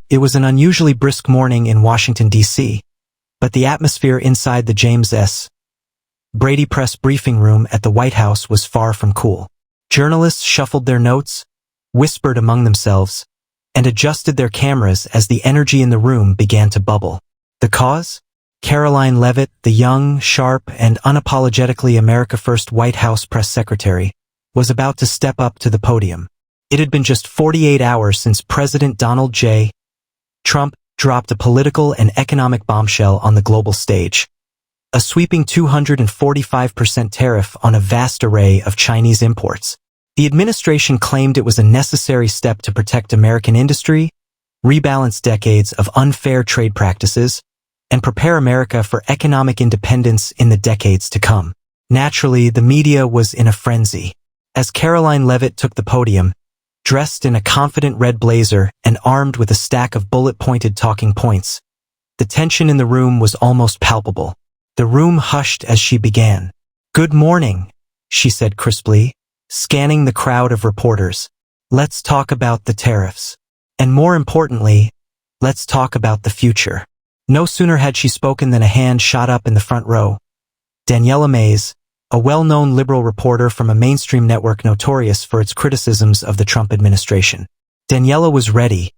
It was an unusually brisk morning in Washington, D.C., but the atmosphere inside the James S. Brady press briefing room at the White House was far from cool. Journalists shuffled their notes, whispered among themselves, and adjusted their cameras as the energy in the room began to bubble. The cause? Karoline Leavitt, the young, sharp, and unapologetically America First White House press secretary, was about to step up to the podium. It had been just 48 hours since President Donald J. Trump dropped a political and economic bombshell on the global stage. A sweeping 245% tariff on a vast array of Chinese imports. The administration claimed it was a necessary step to protect American industry, rebalance decades of unfair trade practices, and prepare America for economic independence in the decades to come. Naturally, the media was in a frenzy. As Karoline Leavitt took the podium, dressed in a confident red blazer and armed with a stack of bullet-pointed talking points, the tension in the room was almost palpable. The room hushed as she began. "Good morning," she said crisply, scanning the crowd of reporters. "Let's talk about the tariffs. And more importantly, let's talk about the future." No sooner had she spoken than a hand shot up in the front row. Daniela Mays, a well-known liberal reporter from a mainstream network notorious for its criticisms of the Trump administration. Daniela was ready,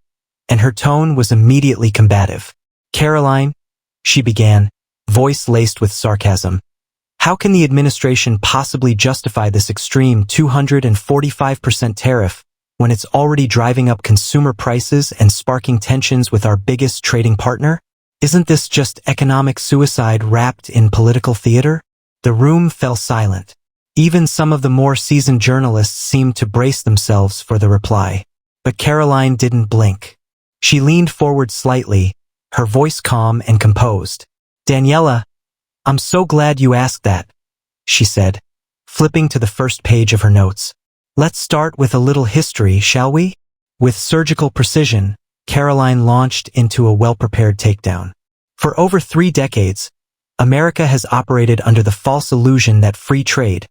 and her tone was immediately combative. "Karoline," she began, voice laced with sarcasm, "how can the administration possibly justify this extreme 245% tariff when it's already driving up consumer prices and sparking tensions with our biggest trading partner? Isn't this just economic suicide wrapped in political theater?" The room fell silent. Even some of the more seasoned journalists seemed to brace themselves for the reply. But Karoline didn't blink. She leaned forward slightly, her voice calm and composed. "Daniela, I'm so glad you asked that," she said, flipping to the first page of her notes. "Let's start with a little history, shall we?" With surgical precision, Karoline launched into a well-prepared takedown. For over 3 decades, America has operated under the false illusion that free trade,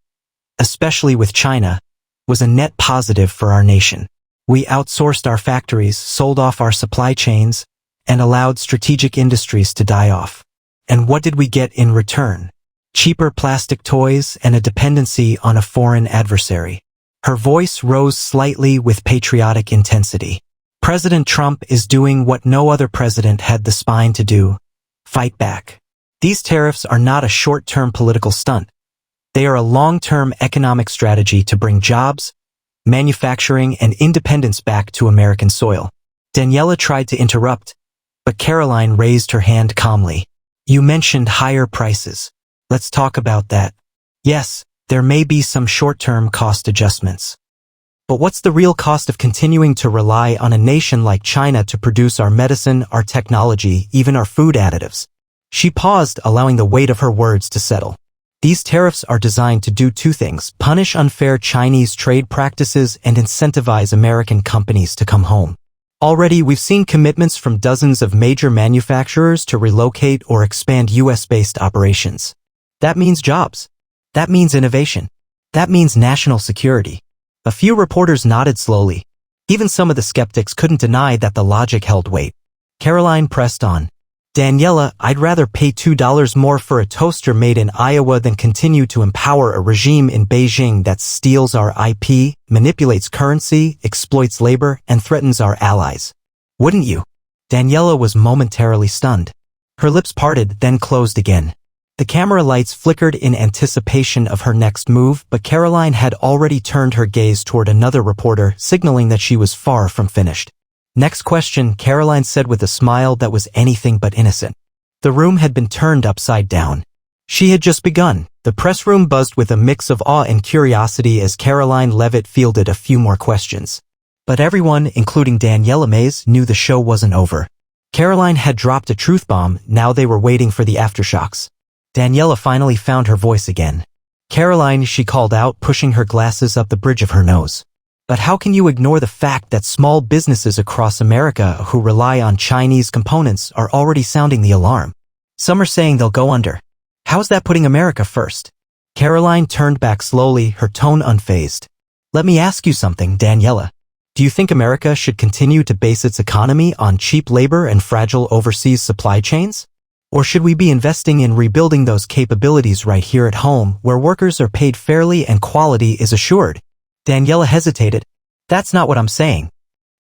especially with China, was a net positive for our nation. We outsourced our factories, sold off our supply chains, and allowed strategic industries to die off. And what did we get in return? Cheaper plastic toys and a dependency on a foreign adversary. Her voice rose slightly with patriotic intensity. President Trump is doing what no other president had the spine to do: fight back. These tariffs are not a short-term political stunt. They are a long-term economic strategy to bring jobs, manufacturing, and independence back to American soil. Daniela tried to interrupt, but Karoline raised her hand calmly. "You mentioned higher prices. Let's talk about that. Yes, there may be some short-term cost adjustments. But what's the real cost of continuing to rely on a nation like China to produce our medicine, our technology, even our food additives?" She paused, allowing the weight of her words to settle. These tariffs are designed to do 2 things: punish unfair Chinese trade practices and incentivize American companies to come home. Already, we've seen commitments from dozens of major manufacturers to relocate or expand U.S.-based operations. That means jobs. That means innovation. That means national security. A few reporters nodded slowly. Even some of the skeptics couldn't deny that the logic held weight. Karoline pressed on. "Daniela, I'd rather pay $2 more for a toaster made in Iowa than continue to empower a regime in Beijing that steals our IP, manipulates currency, exploits labor, and threatens our allies. Wouldn't you?" Daniela was momentarily stunned. Her lips parted, then closed again. The camera lights flickered in anticipation of her next move, but Karoline had already turned her gaze toward another reporter, signaling that she was far from finished. "Next question," Karoline said with a smile that was anything but innocent. The room had been turned upside down. She had just begun. The press room buzzed with a mix of awe and curiosity as Karoline Leavitt fielded a few more questions. But everyone, including Daniela Mays, knew the show wasn't over. Karoline had dropped a truth bomb, now they were waiting for the aftershocks. Daniela finally found her voice again. "Karoline," she called out, pushing her glasses up the bridge of her nose. "But how can you ignore the fact that small businesses across America who rely on Chinese components are already sounding the alarm? Some are saying they'll go under. How's that putting America first?" Karoline turned back slowly, her tone unfazed. "Let me ask you something, Daniela. Do you think America should continue to base its economy on cheap labor and fragile overseas supply chains? Or should we be investing in rebuilding those capabilities right here at home, where workers are paid fairly and quality is assured? Daniela hesitated. That's not what I'm saying.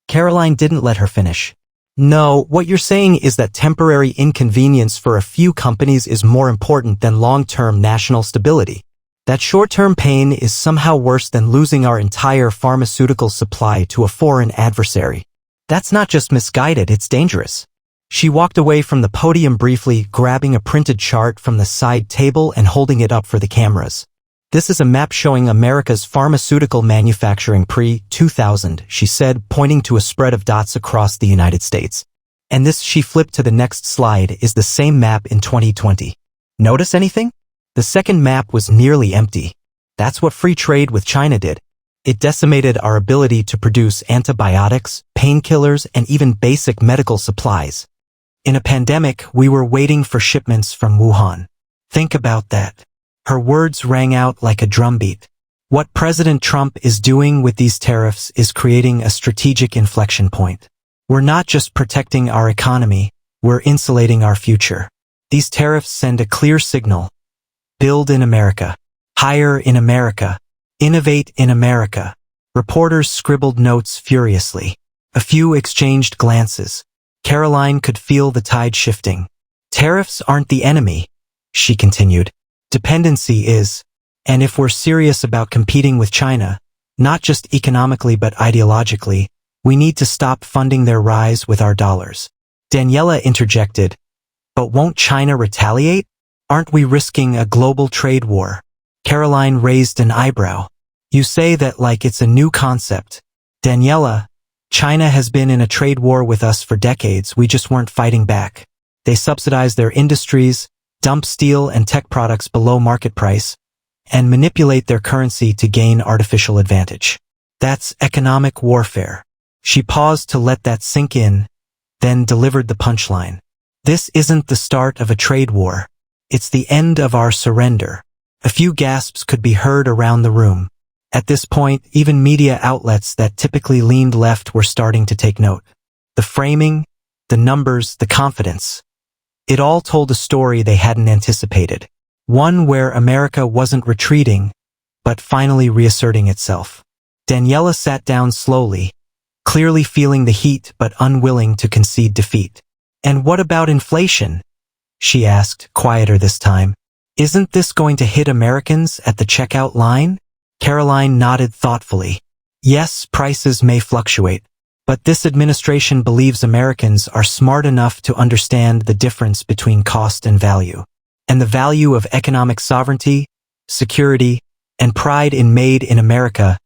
Karoline didn't let her finish. No, what you're saying is that temporary inconvenience for a few companies is more important than long-term national stability. That short-term pain is somehow worse than losing our entire pharmaceutical supply to a foreign adversary. That's not just misguided, it's dangerous. She walked away from the podium briefly, grabbing a printed chart from the side table and holding it up for the cameras. This is a map showing America's pharmaceutical manufacturing pre-2000, she said, pointing to a spread of dots across the United States. And this, she flipped to the next slide, is the same map in 2020. Notice anything? The second map was nearly empty. That's what free trade with China did. It decimated our ability to produce antibiotics, painkillers, and even basic medical supplies. In a pandemic, we were waiting for shipments from Wuhan. Think about that. Her words rang out like a drumbeat. What President Trump is doing with these tariffs is creating a strategic inflection point. We're not just protecting our economy, we're insulating our future. These tariffs send a clear signal. Build in America. Hire in America. Innovate in America. Reporters scribbled notes furiously. A few exchanged glances. Karoline could feel the tide shifting. Tariffs aren't the enemy, she continued. Dependency is. And if we're serious about competing with China, not just economically but ideologically, we need to stop funding their rise with our dollars. Daniela interjected. But won't China retaliate? Aren't we risking a global trade war? Karoline raised an eyebrow. You say that like it's a new concept. Daniela, China has been in a trade war with us for decades, we just weren't fighting back. They subsidize their industries, dump steel and tech products below market price, and manipulate their currency to gain artificial advantage. That's economic warfare. She paused to let that sink in, then delivered the punchline. This isn't the start of a trade war. It's the end of our surrender. A few gasps could be heard around the room. At this point, even media outlets that typically leaned left were starting to take note. The framing, the numbers, the confidence. It all told a story they hadn't anticipated. One where America wasn't retreating, but finally reasserting itself. Daniela sat down slowly, clearly feeling the heat but unwilling to concede defeat. And what about inflation? She asked, quieter this time. Isn't this going to hit Americans at the checkout line? Karoline nodded thoughtfully. Yes, prices may fluctuate, but this administration believes Americans are smart enough to understand the difference between cost and value. And the value of economic sovereignty, security, and pride in Made in America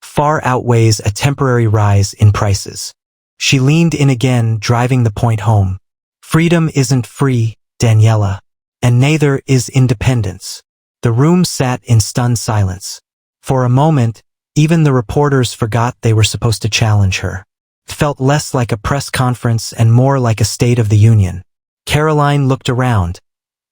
far outweighs a temporary rise in prices. She leaned in again, driving the point home. Freedom isn't free, Daniela, and neither is independence. The room sat in stunned silence. For a moment, even the reporters forgot they were supposed to challenge her. It felt less like a press conference and more like a State of the Union. Karoline looked around,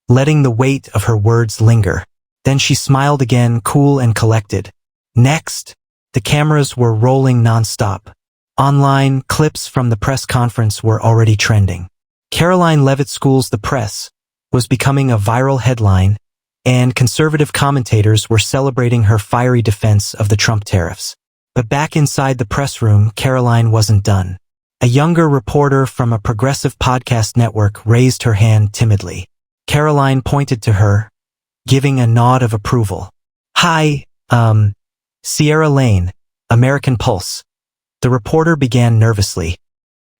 letting the weight of her words linger. Then she smiled again, cool and collected. Next, the cameras were rolling nonstop. Online, clips from the press conference were already trending. Karoline Leavitt schools the press was becoming a viral headline, and conservative commentators were celebrating her fiery defense of the Trump tariffs. But back inside the press room, Karoline wasn't done. A younger reporter from a progressive podcast network raised her hand timidly. Karoline pointed to her, giving a nod of approval. Hi, Sierra Lane, American Pulse. The reporter began nervously.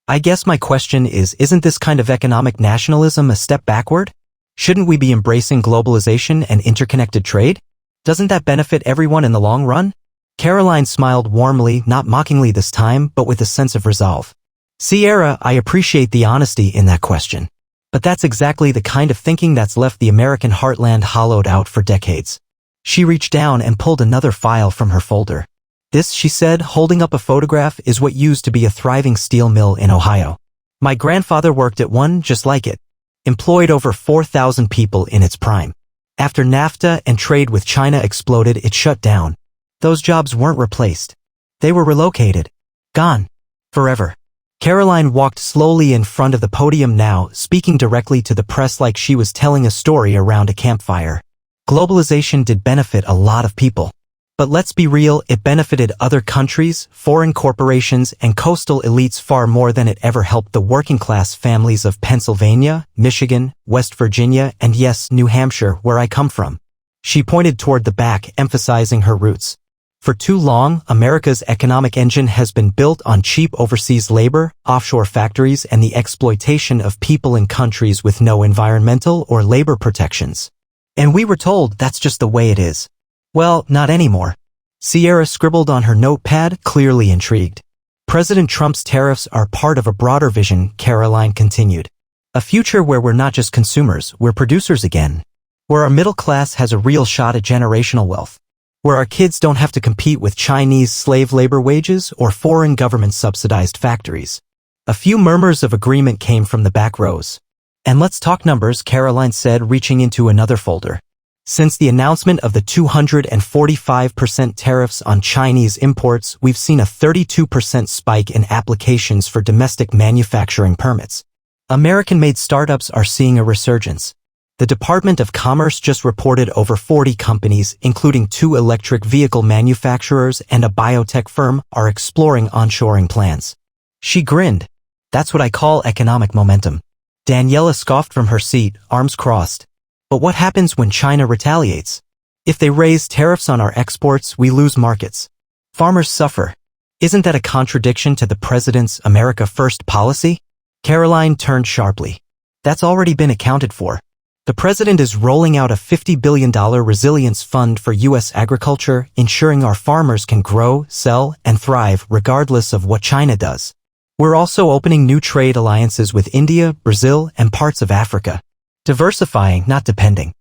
I guess my question is, isn't this kind of economic nationalism a step backward? Shouldn't we be embracing globalization and interconnected trade? Doesn't that benefit everyone in the long run? Karoline smiled warmly, not mockingly this time, but with a sense of resolve. Sierra, I appreciate the honesty in that question. But that's exactly the kind of thinking that's left the American heartland hollowed out for decades. She reached down and pulled another file from her folder. This, she said, holding up a photograph, is what used to be a thriving steel mill in Ohio. My grandfather worked at one just like it. Employed over 4,000 people in its prime. After NAFTA and trade with China exploded, it shut down. Those jobs weren't replaced. They were relocated. Gone. Forever. Karoline walked slowly in front of the podium now, speaking directly to the press like she was telling a story around a campfire. Globalization did benefit a lot of people. But let's be real, it benefited other countries, foreign corporations, and coastal elites far more than it ever helped the working-class families of Pennsylvania, Michigan, West Virginia, and yes, New Hampshire, where I come from. She pointed toward the back, emphasizing her roots. For too long, America's economic engine has been built on cheap overseas labor, offshore factories, and the exploitation of people in countries with no environmental or labor protections. And we were told that's just the way it is. Well, not anymore. Sierra scribbled on her notepad, clearly intrigued. President Trump's tariffs are part of a broader vision, Karoline continued. A future where we're not just consumers, we're producers again. Where our middle class has a real shot at generational wealth. Where our kids don't have to compete with Chinese slave labor wages or foreign government-subsidized factories. A few murmurs of agreement came from the back rows. And let's talk numbers, Karoline said, reaching into another folder. Since the announcement of the 245% tariffs on Chinese imports, we've seen a 32% spike in applications for domestic manufacturing permits. American-made startups are seeing a resurgence. The Department of Commerce just reported over 40 companies, including 2 electric vehicle manufacturers and a biotech firm, are exploring onshoring plans. She grinned. That's what I call economic momentum. Daniela scoffed from her seat, arms crossed. But what happens when China retaliates? If they raise tariffs on our exports, we lose markets. Farmers suffer. Isn't that a contradiction to the president's America First policy? Karoline turned sharply. That's already been accounted for. The president is rolling out a $50 billion resilience fund for U.S. agriculture, ensuring our farmers can grow, sell, and thrive regardless of what China does. We're also opening new trade alliances with India, Brazil, and parts of Africa. Diversifying, not depending.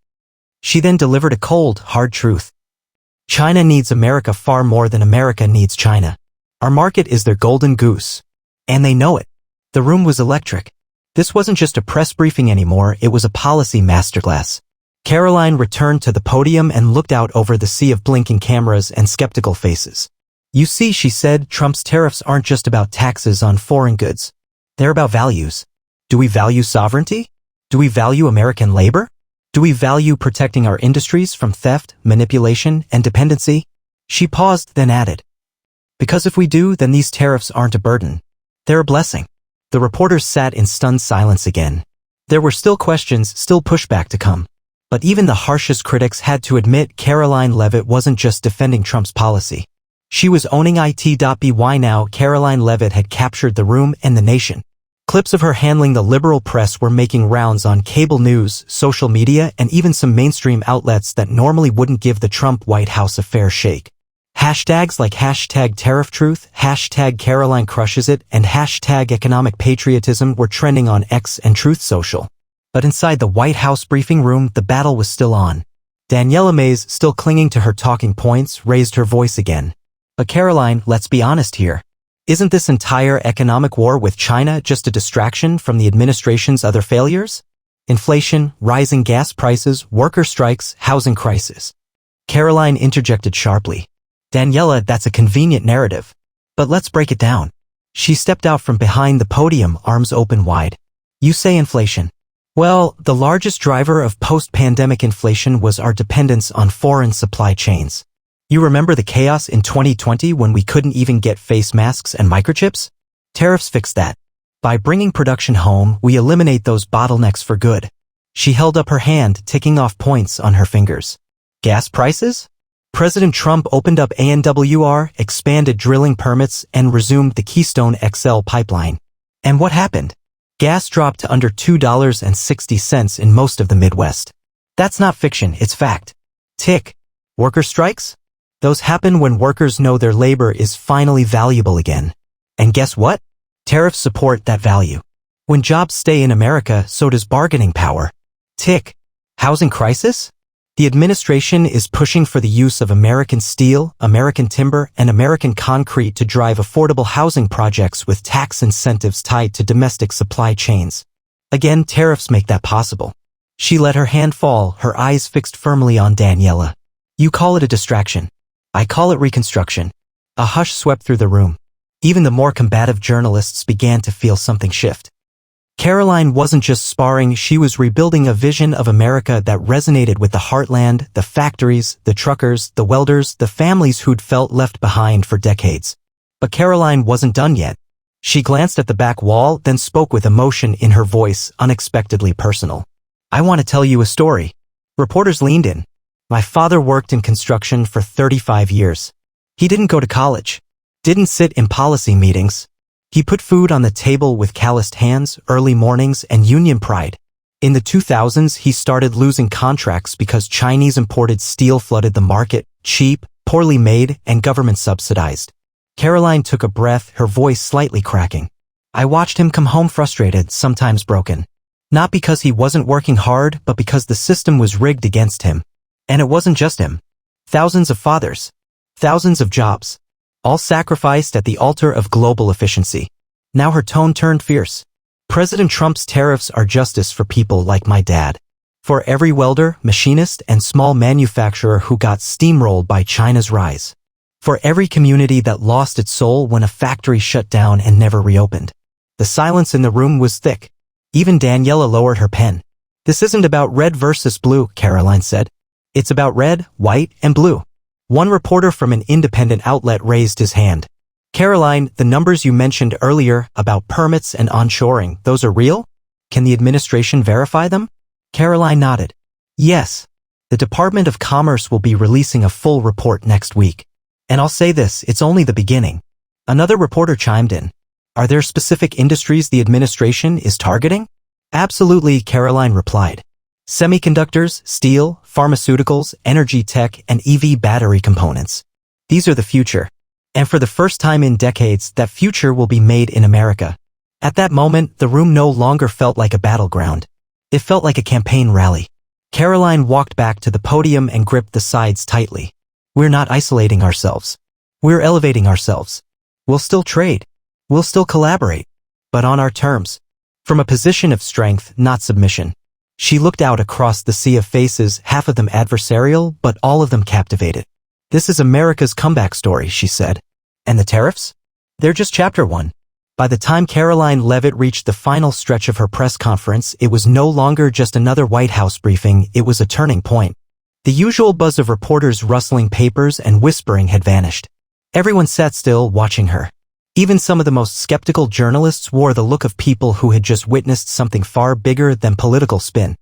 She then delivered a cold, hard truth. China needs America far more than America needs China. Our market is their golden goose. And they know it. The room was electric. This wasn't just a press briefing anymore, it was a policy masterclass. Karoline returned to the podium and looked out over the sea of blinking cameras and skeptical faces. You see, she said, Trump's tariffs aren't just about taxes on foreign goods. They're about values. Do we value sovereignty? Do we value American labor? Do we value protecting our industries from theft, manipulation, and dependency? She paused, then added. Because if we do, then these tariffs aren't a burden. They're a blessing. The reporters sat in stunned silence again. There were still questions, still pushback to come. But even the harshest critics had to admit Karoline Leavitt wasn't just defending Trump's policy. She was owning it.by now. Karoline Leavitt had captured the room and the nation. Clips of her handling the liberal press were making rounds on cable news, social media, and even some mainstream outlets that normally wouldn't give the Trump White House a fair shake. Hashtags like #TariffTruth, #Karoline Crushes It, and #Economic Patriotism were trending on X and Truth Social. But inside the White House briefing room, the battle was still on. Daniela Mays, still clinging to her talking points, raised her voice again. But Karoline, let's be honest here. Isn't this entire economic war with China just a distraction from the administration's other failures? Inflation, rising gas prices, worker strikes, housing crisis. Karoline interjected sharply. Daniela, that's a convenient narrative. But let's break it down. She stepped out from behind the podium, arms open wide. You say inflation. Well, the largest driver of post-pandemic inflation was our dependence on foreign supply chains. You remember the chaos in 2020 when we couldn't even get face masks and microchips? Tariffs fixed that. By bringing production home, we eliminate those bottlenecks for good. She held up her hand, ticking off points on her fingers. Gas prices? President Trump opened up ANWR, expanded drilling permits, and resumed the Keystone XL pipeline. And what happened? Gas dropped to under $2.60 in most of the Midwest. That's not fiction, it's fact. Tick. Worker strikes? Those happen when workers know their labor is finally valuable again. And guess what? Tariffs support that value. When jobs stay in America, so does bargaining power. Tick. Housing crisis? The administration is pushing for the use of American steel, American timber, and American concrete to drive affordable housing projects with tax incentives tied to domestic supply chains. Again, tariffs make that possible. She let her hand fall, her eyes fixed firmly on Daniela. You call it a distraction. I call it reconstruction. A hush swept through the room. Even the more combative journalists began to feel something shift. Karoline wasn't just sparring, she was rebuilding a vision of America that resonated with the heartland, the factories, the truckers, the welders, the families who'd felt left behind for decades. But Karoline wasn't done yet. She glanced at the back wall, then spoke with emotion in her voice, unexpectedly personal. "I want to tell you a story." Reporters leaned in. "My father worked in construction for 35 years. He didn't go to college. Didn't sit in policy meetings. He put food on the table with calloused hands, early mornings, and union pride. In the 2000s, he started losing contracts because Chinese imported steel flooded the market, cheap, poorly made, and government subsidized." Karoline took a breath, her voice slightly cracking. "I watched him come home frustrated, sometimes broken. Not because he wasn't working hard, but because the system was rigged against him. And it wasn't just him. Thousands of fathers. Thousands of jobs. All sacrificed at the altar of global efficiency." Now her tone turned fierce. "President Trump's tariffs are justice for people like my dad. For every welder, machinist, and small manufacturer who got steamrolled by China's rise. For every community that lost its soul when a factory shut down and never reopened." The silence in the room was thick. Even Daniela lowered her pen. "This isn't about red versus blue," Karoline said. "It's about red, white, and blue." One reporter from an independent outlet raised his hand. "Karoline, the numbers you mentioned earlier about permits and onshoring, those are real? Can the administration verify them?" Karoline nodded. "Yes. The Department of Commerce will be releasing a full report next week. And I'll say this, it's only the beginning." Another reporter chimed in. "Are there specific industries the administration is targeting?" "Absolutely," Karoline replied. "Semiconductors, steel, pharmaceuticals, energy tech, and EV battery components. These are the future. And for the first time in decades, that future will be made in America." At that moment, the room no longer felt like a battleground. It felt like a campaign rally. Karoline walked back to the podium and gripped the sides tightly. "We're not isolating ourselves. We're elevating ourselves. We'll still trade. We'll still collaborate. But on our terms. From a position of strength, not submission." She looked out across the sea of faces, half of them adversarial, but all of them captivated. "This is America's comeback story," she said. "And the tariffs? They're just chapter 1. By the time Karoline Leavitt reached the final stretch of her press conference, it was no longer just another White House briefing, it was a turning point. The usual buzz of reporters rustling papers and whispering had vanished. Everyone sat still, watching her. Even some of the most skeptical journalists wore the look of people who had just witnessed something far bigger than political spin.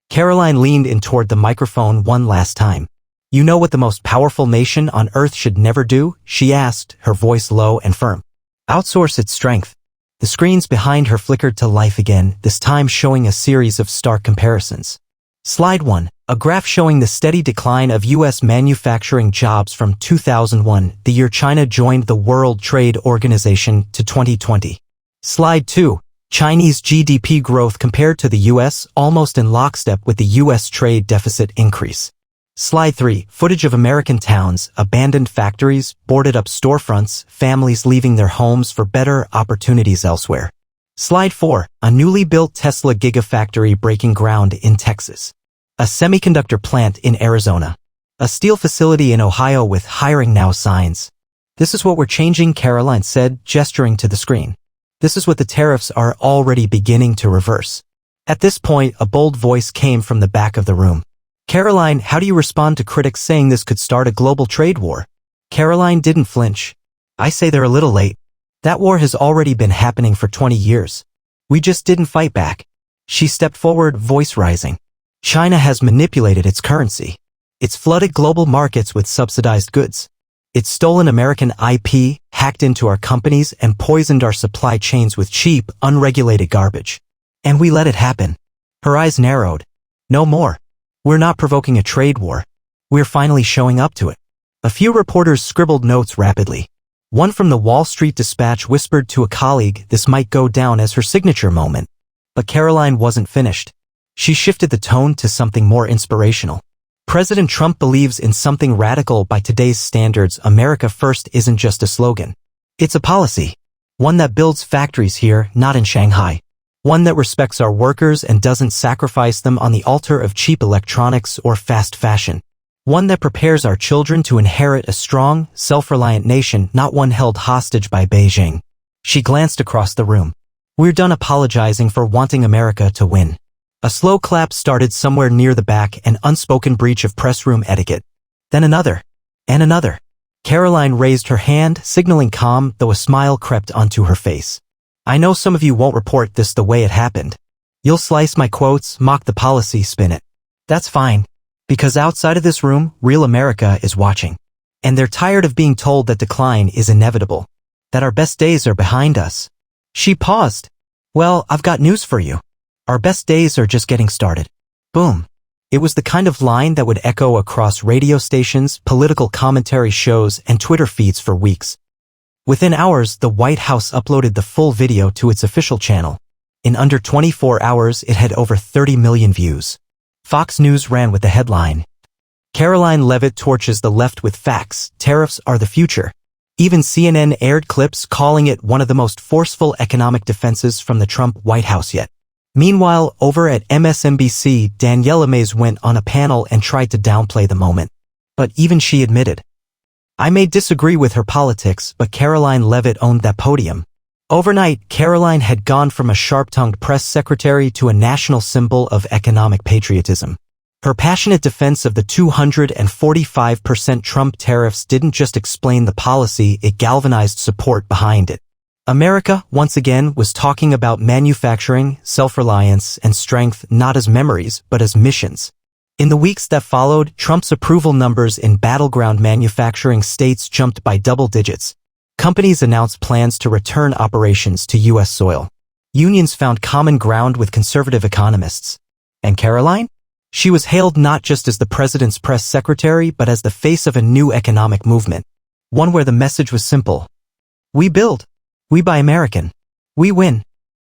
Karoline leaned in toward the microphone one last time. "You know what the most powerful nation on earth should never do?" she asked, her voice low and firm. "Outsource its strength." The screens behind her flickered to life again, this time showing a series of stark comparisons. Slide 1, a graph showing the steady decline of U.S. manufacturing jobs from 2001, the year China joined the World Trade Organization, to 2020. Slide 2, Chinese GDP growth compared to the U.S., almost in lockstep with the U.S. trade deficit increase. Slide 3, footage of American towns, abandoned factories, boarded-up storefronts, families leaving their homes for better opportunities elsewhere. Slide 4, a newly built Tesla gigafactory breaking ground in Texas. A semiconductor plant in Arizona. A steel facility in Ohio with hiring now signs. "This is what we're changing," Karoline said, gesturing to the screen. "This is what the tariffs are already beginning to reverse." At this point, a bold voice came from the back of the room. "Karoline, how do you respond to critics saying this could start a global trade war?" Karoline didn't flinch. "I say they're a little late. That war has already been happening for 20 years. We just didn't fight back." She stepped forward, voice rising. "China has manipulated its currency. It's flooded global markets with subsidized goods. It's stolen American IP, hacked into our companies, and poisoned our supply chains with cheap, unregulated garbage. And we let it happen." Her eyes narrowed. "No more. We're not provoking a trade war. We're finally showing up to it." A few reporters scribbled notes rapidly. One from the Wall Street Dispatch whispered to a colleague this might go down as her signature moment. But Karoline wasn't finished. She shifted the tone to something more inspirational. "President Trump believes in something radical by today's standards. America First isn't just a slogan. It's a policy. One that builds factories here, not in Shanghai. One that respects our workers and doesn't sacrifice them on the altar of cheap electronics or fast fashion." One that prepares our children to inherit a strong, self-reliant nation, not one held hostage by Beijing. She glanced across the room. We're done apologizing for wanting America to win. A slow clap started somewhere near the back, an unspoken breach of press room etiquette. Then another. And another. Karoline raised her hand, signaling calm, though a smile crept onto her face. I know some of you won't report this the way it happened. You'll slice my quotes, mock the policy, spin it. That's fine. Because outside of this room, real America is watching. And they're tired of being told that decline is inevitable. That our best days are behind us. She paused. Well, I've got news for you. Our best days are just getting started. Boom. It was the kind of line that would echo across radio stations, political commentary shows, and Twitter feeds for weeks. Within hours, the White House uploaded the full video to its official channel. In under 24 hours, it had over 30 million views. Fox News ran with the headline, Karoline Leavitt torches the left with facts, tariffs are the future. Even CNN aired clips calling it one of the most forceful economic defenses from the Trump White House yet. Meanwhile, over at MSNBC, Daniela Mays went on a panel and tried to downplay the moment. But even she admitted, I may disagree with her politics, but Karoline Leavitt owned that podium. Overnight, Karoline had gone from a sharp-tongued press secretary to a national symbol of economic patriotism. Her passionate defense of the 245% Trump tariffs didn't just explain the policy, it galvanized support behind it. America, once again, was talking about manufacturing, self-reliance, and strength not as memories, but as missions. In the weeks that followed, Trump's approval numbers in battleground manufacturing states jumped by double digits. Companies announced plans to return operations to U.S. soil. Unions found common ground with conservative economists. And Karoline? She was hailed not just as the president's press secretary, but as the face of a new economic movement. One where the message was simple. We build. We buy American. We win.